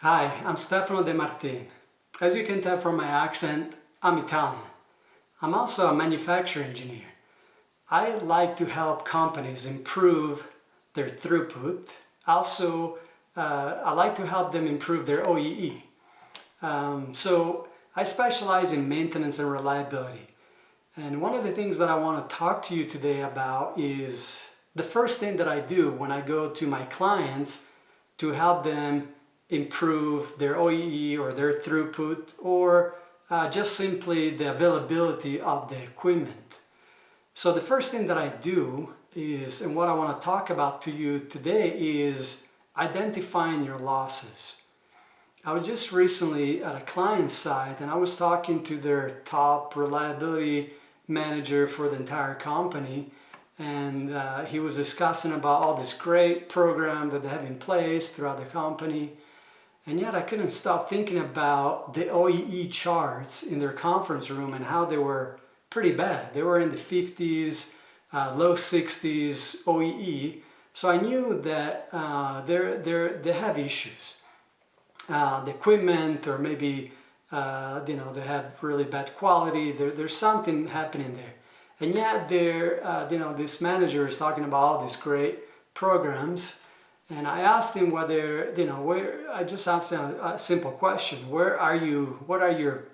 Hi, I'm Stefano Demartin. As you can tell from my accent, I'm Italian. I'm also a manufacturing engineer. I like to help companies improve their throughput. Also, I like to help them improve their OEE. So I specialize in maintenance and reliability. And one of the things that I want to talk to you today about is the first thing that I do when I go to my clients to help them improve their OEE or their throughput or just simply the availability of the equipment. So the first thing that I do is, and what I want to talk about to you today is identifying your losses. I was just recently at a client site and I was talking to their top reliability manager for the entire company, and he was discussing about all this great program that they have in place throughout the company. And yet I couldn't stop thinking about the OEE charts in their conference room and how they were pretty bad. They were in the 50s, low 60s OEE. So I knew that they have issues. The equipment, or maybe they have really bad quality. There's something happening there. And yet this manager is talking about all these great programs. And I asked him whether, I just asked him a simple question. What are your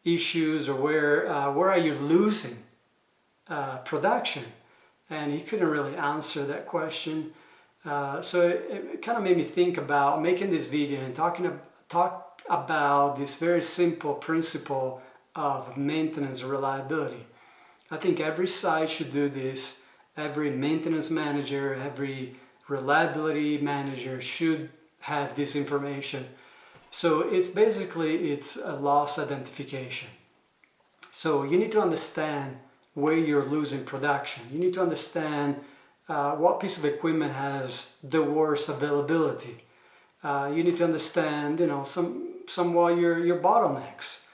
issues, or where are you losing production? And he couldn't really answer that question. So it kind of made me think about making this video and talk about this very simple principle of maintenance and reliability. I think every site should do this. Every maintenance manager, every reliability manager should have this information. So it's a loss identification. So you need to understand where you're losing production. You need to understand what piece of equipment has the worst availability. You need to understand, somewhat your bottlenecks.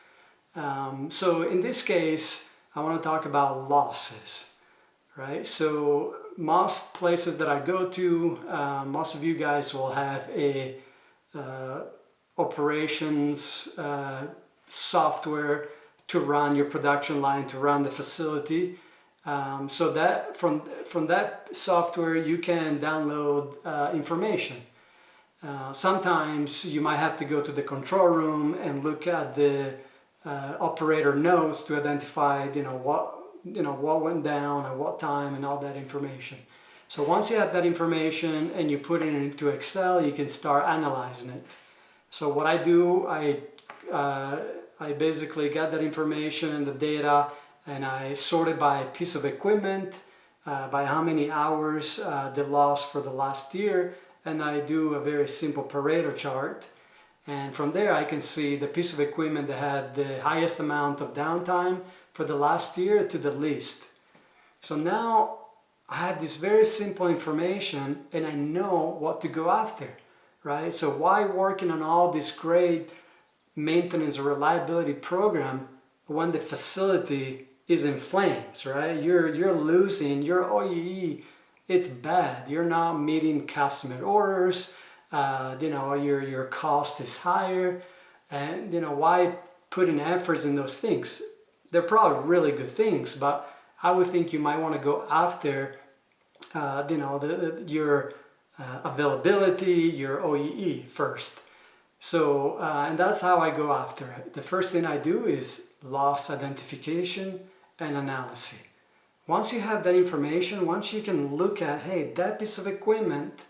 So in this case, I want to talk about losses, right? So most places that I go to, most of you guys will have a operations software to run your production line, to run the facility. So that from that software you can download information. Sometimes you might have to go to the control room and look at the operator notes to identify what went down at what time and all that information. So once you have that information and you put it into Excel, you can start analyzing it. So what I do, I basically get that information and the data, and I sort it by piece of equipment, by how many hours they lost for the last year, and I do a very simple Pareto chart. And from there I can see the piece of equipment that had the highest amount of downtime for the last year to the least. So now I have this very simple information and I know what to go after, right? So why working on all this great maintenance or reliability program when the facility is in flames, right? You're losing your OEE. It's bad. You're not meeting customer orders. Your cost is higher, and why put in efforts in those things? They're probably really good things, but I would think you might want to go after your availability, your OEE first. So and that's how I go after it. The first thing I do is loss identification and analysis. Once you have that information, once you can look at, hey, that piece of equipment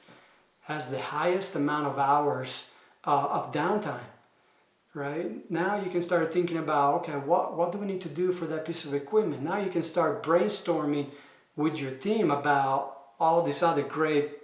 has the highest amount of hours of downtime, right? Now you can start thinking about, okay, what do we need to do for that piece of equipment? Now you can start brainstorming with your team about all these other great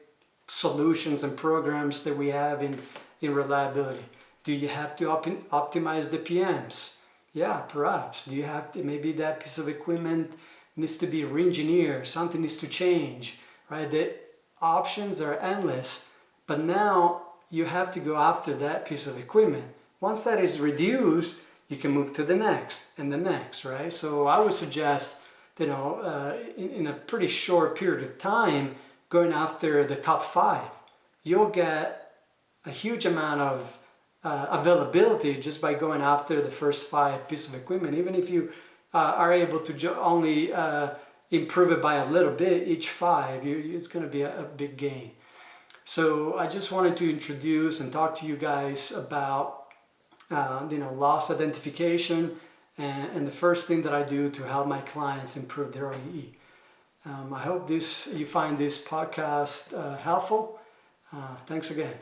solutions and programs that we have in reliability. Do you have to optimize the PMs? Yeah, perhaps. Do you have to, maybe that piece of equipment needs to be re-engineered, something needs to change, right? The options are endless. But now you have to go after that piece of equipment. Once that is reduced, you can move to the next and the next, right? So I would suggest, in a pretty short period of time, going after the top 5. You'll get a huge amount of availability just by going after the first 5 pieces of equipment. Even if you are able to only improve it by a little bit each 5, it's going to be a big gain. So I just wanted to introduce and talk to you guys about loss identification and the first thing that I do to help my clients improve their OEE. I hope you find this podcast helpful. Thanks again.